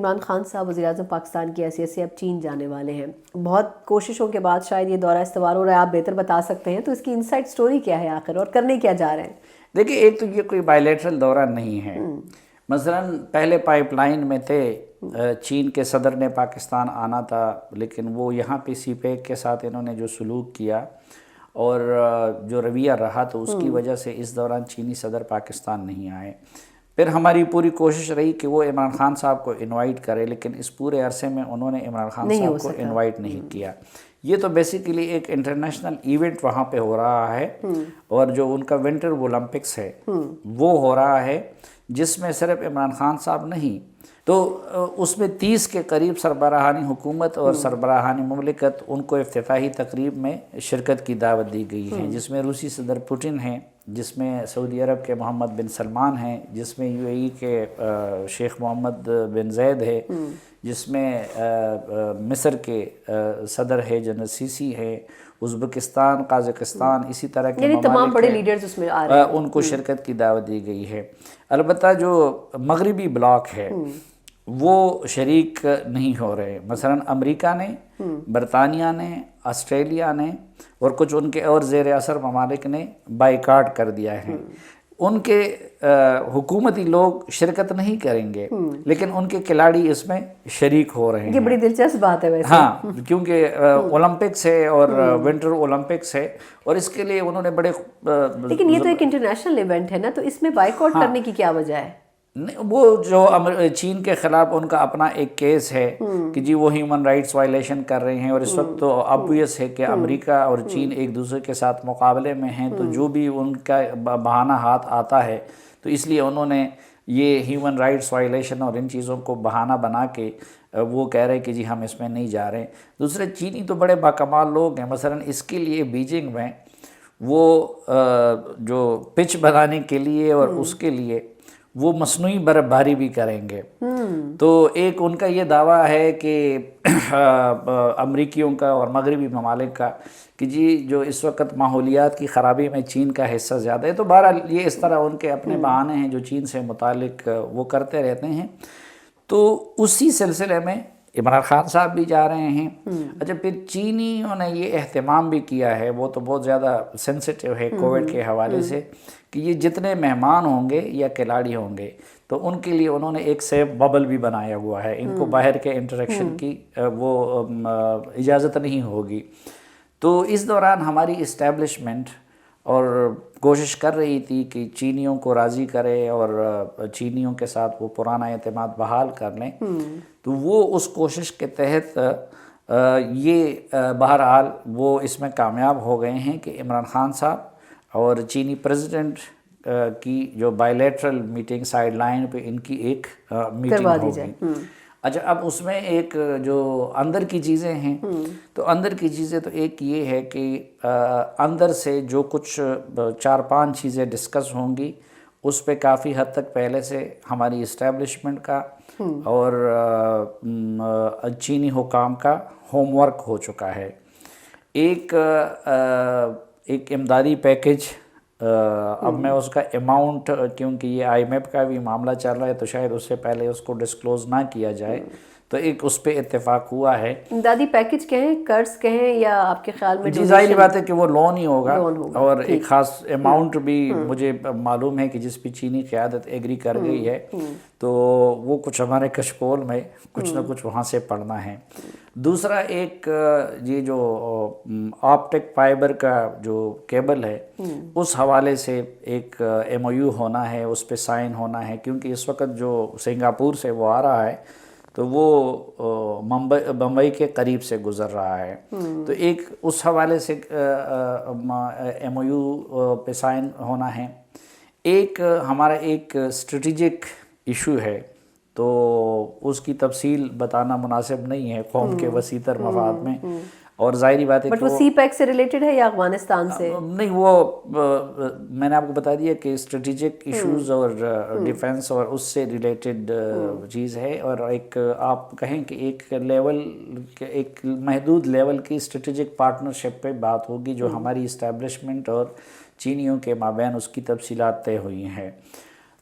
عمران خان صاحب وزیر اعظم پاکستان کی حیثیت سے اب چین جانے والے ہیں، بہت کوششوں کے بعد شاید یہ دورہ استوار ہو رہا ہے، آپ بہتر بتا سکتے ہیں تو اس کی انسائٹ سٹوری کیا ہے آخر، اور کرنے کیا جا رہے ہیں؟ دیکھیے، ایک تو یہ کوئی بائیلیٹرل دورہ نہیں ہے. مثلا پہلے پائپ لائن میں تھے، چین کے صدر نے پاکستان آنا تھا، لیکن وہ یہاں پہ سی پیک کے ساتھ انہوں نے جو سلوک کیا اور جو رویہ رہا تو اس کی وجہ سے اس دوران چینی صدر پاکستان نہیں آئے. پھر ہماری پوری کوشش رہی کہ وہ عمران خان صاحب کو انوائٹ کرے، لیکن اس پورے عرصے میں انہوں نے عمران خان صاحب کو انوائٹ نہیں کیا. یہ تو بیسیکلی ایک انٹرنیشنل ایونٹ وہاں پہ ہو رہا ہے، اور جو ان کا ونٹر اولمپکس ہے وہ ہو رہا ہے، جس میں صرف عمران خان صاحب نہیں تو اس میں 30 کے قریب سربراہانی حکومت اور سربراہانی مملکت ان کو افتتاحی تقریب میں شرکت کی دعوت دی گئی ہے، جس میں روسی صدر پوٹن ہیں، جس میں سعودی عرب کے محمد بن سلمان ہیں، جس میں یو اے ای کے شیخ محمد بن زید ہے، جس میں مصر کے صدر ہے جنرل سیسی ہے، ازبکستان، قازقستان، اسی طرح کے یعنی تمام بڑے ممالک لیڈرز اس میں آ رہے ہیں، ان کو شرکت کی دعوت دی گئی ہے. البتہ جو مغربی بلاک ہے وہ شریک نہیں ہو رہے. مثلا امریکہ نے، برطانیہ نے، آسٹریلیا نے اور کچھ ان کے اور زیر اثر ممالک نے بائیکاٹ کر دیا ہے. ان کے حکومتی لوگ شرکت نہیں کریں گے، لیکن ان کے کھلاڑی اس میں شریک ہو رہے ہیں. یہ بڑی دلچسپ بات ہے ویسے. ہاں، کیونکہ اولمپکس ہے اور ونٹر اولمپکس ہے، اور اس کے لیے انہوں نے بڑے لیکن یہ تو ایک انٹرنیشنل ایونٹ ہے نا، تو اس میں بائیکاٹ کرنے کی کیا وجہ ہے؟ وہ جو چین کے خلاف ان کا اپنا ایک کیس ہے کہ جی وہ ہیومن رائٹس وائلیشن کر رہے ہیں، اور اس وقت تو آبویس ہے کہ امریکہ اور چین ایک دوسرے کے ساتھ مقابلے میں ہیں، تو جو بھی ان کا بہانہ ہاتھ آتا ہے تو اس لیے انہوں نے یہ ہیومن رائٹس وائلیشن اور ان چیزوں کو بہانہ بنا کے وہ کہہ رہے کہ جی ہم اس میں نہیں جا رہے ہیں. دوسرے چینی تو بڑے باکمال لوگ ہیں. مثلا اس کے لیے بیجنگ میں وہ جو پچ بنانے کے لیے اور اس کے لیے وہ مصنوعی برف باری بھی کریں گے. تو ایک ان کا یہ دعویٰ ہے کہ امریکیوں کا اور مغربی ممالک کا کہ جی جو اس وقت ماحولیات کی خرابی میں چین کا حصہ زیادہ ہے. تو بہرحال یہ اس طرح ان کے اپنے بہانے ہیں جو چین سے متعلق وہ کرتے رہتے ہیں. تو اسی سلسلے میں عمران خان صاحب بھی جا رہے ہیں. اچھا، پھر چینیوں نے یہ اہتمام بھی کیا ہے، وہ تو بہت زیادہ سینسیٹیو ہے کووڈ کے حوالے سے، کہ یہ جتنے مہمان ہوں گے یا کھلاڑی ہوں گے تو ان کے لیے انہوں نے ایک سیف ببل بھی بنایا ہوا ہے. ان کو باہر کے انٹریکشن کی وہ اجازت نہیں ہوگی. تو اس دوران ہماری اسٹیبلشمنٹ اور کوشش کر رہی تھی کہ چینیوں کو راضی کرے اور چینیوں کے ساتھ وہ پرانا اعتماد بحال کر لیں. تو وہ اس کوشش کے تحت یہ بہرحال وہ اس میں کامیاب ہو گئے ہیں کہ عمران خان صاحب اور چینی پریزیڈنٹ کی جو بائیلیٹرل میٹنگ سائیڈ لائن پہ ان کی ایک میٹنگ ہوگی. اچھا، اب اس میں ایک جو اندر کی چیزیں ہیں تو اندر کی چیزیں تو ایک یہ ہے کہ اندر سے جو کچھ 4-5 چیزیں ڈسکس ہوں گی اس پہ کافی حد تک پہلے سے ہماری اسٹیبلشمنٹ کا اور چینی حکام کا ہوم ورک ہو چکا ہے. ایک امدادی پیکج، اب میں اس کا اماؤنٹ، کیونکہ یہ آئی ایم ایف کا بھی معاملہ چل رہا ہے تو شاید اس سے پہلے اس کو ڈسکلوز نہ کیا جائے، تو ایک اس پہ اتفاق ہوا ہے. امدادی پیکج کہیں، قرض کہیں، یا آپ کے خیال میں؟ جی ظاہری بات ہے کہ وہ لون ہی ہوگا، اور ایک خاص اماؤنٹ بھی مجھے معلوم ہے کہ جس پہ چینی قیادت ایگری کر گئی ہے، تو وہ کچھ ہمارے کشکول میں کچھ نہ کچھ وہاں سے پڑھنا ہے. دوسرا ایک یہ جو آپٹک فائبر کا جو کیبل ہے اس حوالے سے ایک ایم او یو ہونا ہے، اس پہ سائن ہونا ہے، کیونکہ اس وقت جو سنگاپور سے وہ آ رہا ہے تو وہ بمبئی کے قریب سے گزر رہا ہے. تو ایک اس حوالے سے ایم او یو پہ سائن ہونا ہے. ایک ہمارا ایک اسٹریٹجک ایشو ہے، تو اس کی تفصیل بتانا مناسب نہیں ہے قوم کے وسیع تر مفاد میں، اور ظاہری بات ہے بٹ وہ سی پیک سے ریلیٹڈ ہے یا افغانستان سے؟ نہیں، وہ میں نے آپ کو بتا دیا کہ اسٹریٹجک ایشوز اور ڈیفنس اور اس سے ریلیٹڈ چیز ہے، اور ایک آپ کہیں کہ ایک لیول، ایک محدود لیول کی اسٹریٹجک پارٹنرشپ پہ بات ہوگی جو ہماری اسٹیبلشمنٹ اور چینیوں کے مابین اس کی تفصیلات طے ہوئی ہیں.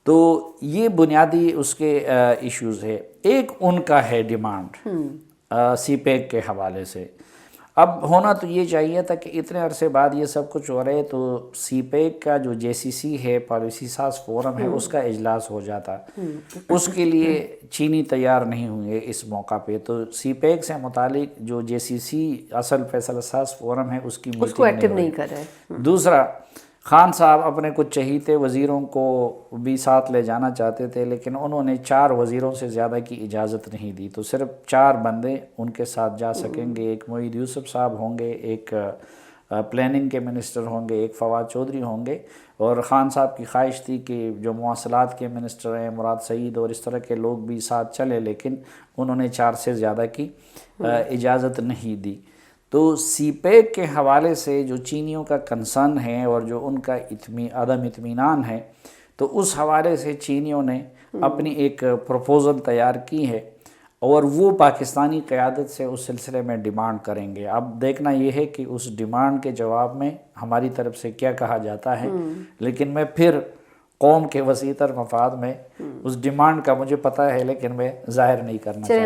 تو یہ بنیادی اس کے ایشوز ہے. ایک ان کا ہے ڈیمانڈ سی پیک کے حوالے سے. اب ہونا تو یہ چاہیے تھا کہ اتنے عرصے بعد یہ سب کچھ ہو رہے تو سی پیک کا جو جے سی سی ہے, پالیسی ساز فورم ہے, اس کا اجلاس ہو جاتا. اس کے لیے چینی تیار نہیں ہوئے اس موقع پہ. تو سی پیک سے متعلق جو جے سی سی اصل فیصلہ ساز فورم ہے اس کی اس کو ایکٹیو نہیں کر رہے. دوسرا, خان صاحب اپنے کچھ چہیتے وزیروں کو بھی ساتھ لے جانا چاہتے تھے, لیکن انہوں نے 4 وزیروں سے زیادہ کی اجازت نہیں دی. تو صرف 4 بندے ان کے ساتھ جا سکیں گے. ایک معید یوسف صاحب ہوں گے, ایک پلاننگ کے منسٹر ہوں گے, ایک فواد چودھری ہوں گے. اور خان صاحب کی خواہش تھی کہ جو مواصلات کے منسٹر ہیں مراد سعید اور اس طرح کے لوگ بھی ساتھ چلے, لیکن انہوں نے 4 سے زیادہ کی اجازت نہیں دی. تو سی پیک کے حوالے سے جو چینیوں کا کنسرن ہے اور جو ان کا عدم اطمینان ہے, تو اس حوالے سے چینیوں نے اپنی ایک پروپوزل تیار کی ہے اور وہ پاکستانی قیادت سے اس سلسلے میں ڈیمانڈ کریں گے. اب دیکھنا یہ ہے کہ اس ڈیمانڈ کے جواب میں ہماری طرف سے کیا کہا جاتا ہے. لیکن میں پھر قوم کے وسیع تر مفاد میں اس ڈیمانڈ کا مجھے پتہ ہے, لیکن میں ظاہر نہیں کرنا چاہتا.